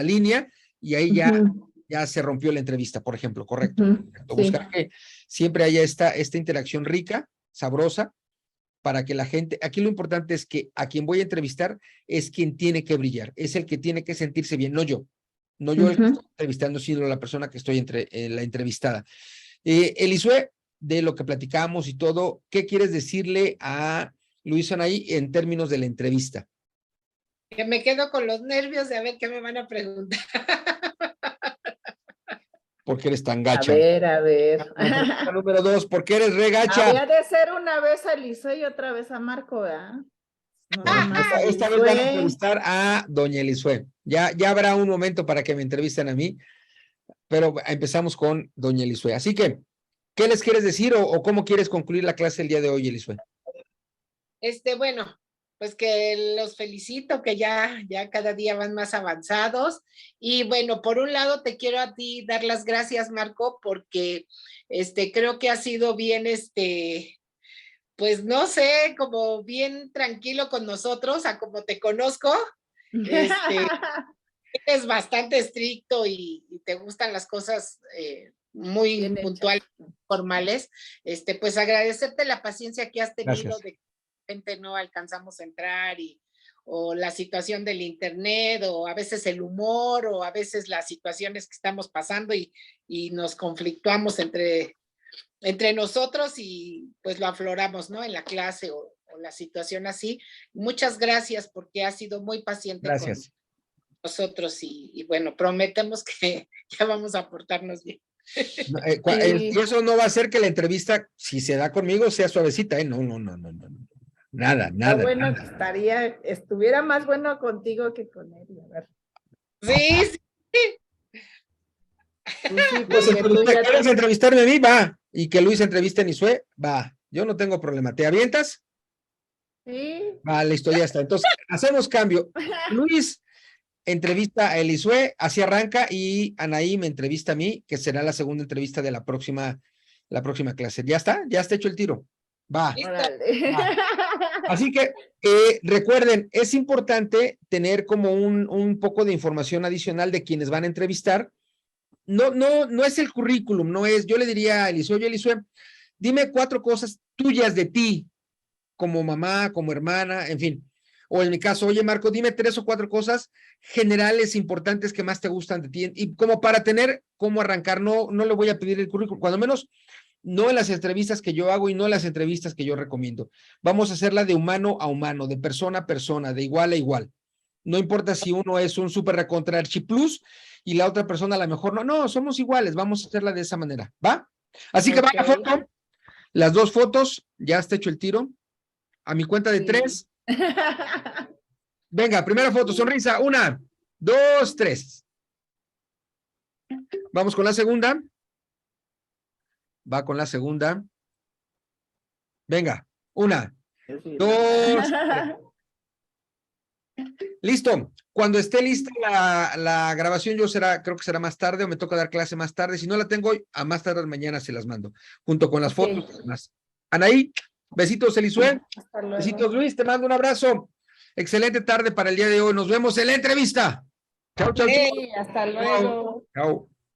línea y ahí ya se rompió la entrevista, por ejemplo, correcto. Sí. Buscar que siempre haya esta interacción rica, sabrosa, para que la gente, aquí lo importante es que a quien voy a entrevistar es quien tiene que brillar, es el que tiene que sentirse bien, no yo el que estoy entrevistando, sino la persona que estoy la entrevistada. Elisue, de lo que platicamos y todo, ¿qué quieres decirle a Luis Anaí en términos de la entrevista? Que me quedo con los nervios de a ver qué me van a preguntar. ¿Por qué eres tan gacha? A ver. Número 2, ¿por qué eres re gacha? Había de ser una vez a Elisue y otra vez a Marco, ¿verdad? No nomás a Esta vez van a Elisue. entrevistar a doña Elisue. Ya habrá un momento para que me entrevisten a mí, pero empezamos con doña Elisue. Así que, ¿qué les quieres decir o cómo quieres concluir la clase el día de hoy, Elisue? Bueno, pues que los felicito, que ya cada día van más avanzados. Y bueno, por un lado te quiero a ti dar las gracias, Marco, porque creo que ha sido bien, pues no sé, como bien tranquilo con nosotros, a como te conozco. Es bastante estricto y te gustan las cosas muy Bien hechas. puntuales, formales. Pues agradecerte la paciencia que has tenido Gracias. de que de repente no alcanzamos a entrar o la situación del internet, o a veces el humor, o a veces las situaciones que estamos pasando y nos conflictuamos entre nosotros y pues lo afloramos, ¿no? En la clase o la situación así. Muchas gracias porque has sido muy paciente con Gracias. nosotros y bueno, prometemos que ya vamos a portarnos bien. No, Sí. y eso no va a hacer que la entrevista, si se da conmigo, sea suavecita, ¿eh? No. Nada, Está nada. bueno nada. que estuviera más bueno contigo que con él. A ver. Sí, sí. Pues sí, Pues, porque tú ya ¿quieres te... entrevistarme a mí? Va. Y que Luis entreviste a Nisue, va. Yo no tengo problema. ¿Te avientas? Sí. Va, listo, ya está. Entonces, hacemos cambio. Luis entrevista a Elisue, así arranca, y Anaí me entrevista a mí, que será la segunda entrevista de la próxima clase. ¿Ya está? Ya está hecho el tiro. Va. Listo. Órale. Así que recuerden, es importante tener como un poco de información adicional de quienes van a entrevistar. No es el currículum, no es, yo le diría a Elisue, oye Elisue, dime 4 cosas tuyas de ti, como mamá, como hermana, en fin. O en mi caso, oye Marco, dime 3 o 4 cosas generales importantes que más te gustan de ti. Y como para tener cómo arrancar, no le voy a pedir el currículum, cuando menos no en las entrevistas que yo hago y no en las entrevistas que yo recomiendo. Vamos a hacerla de humano a humano, de persona a persona, de igual a igual. No importa si uno es un super recontra archiplus y la otra persona a lo mejor no, somos iguales, vamos a hacerla de esa manera, ¿va? Así que va la foto, las 2 fotos, ya está hecho el tiro. A mi cuenta de 3. Venga, primera foto, sonrisa, 1, 2, 3. Vamos con la segunda. Va con la segunda. Venga, 1, 2, 3. Listo. Cuando esté lista la grabación, creo que será más tarde o me toca dar clase más tarde. Si no la tengo hoy, a más tarde mañana se las mando, junto con las fotos y demás. Anaí, besitos, Elisue. Hasta luego. Besitos, Luis, te mando un abrazo. Excelente tarde para el día de hoy. Nos vemos en la entrevista. Chao. Sí, hasta luego. Chao.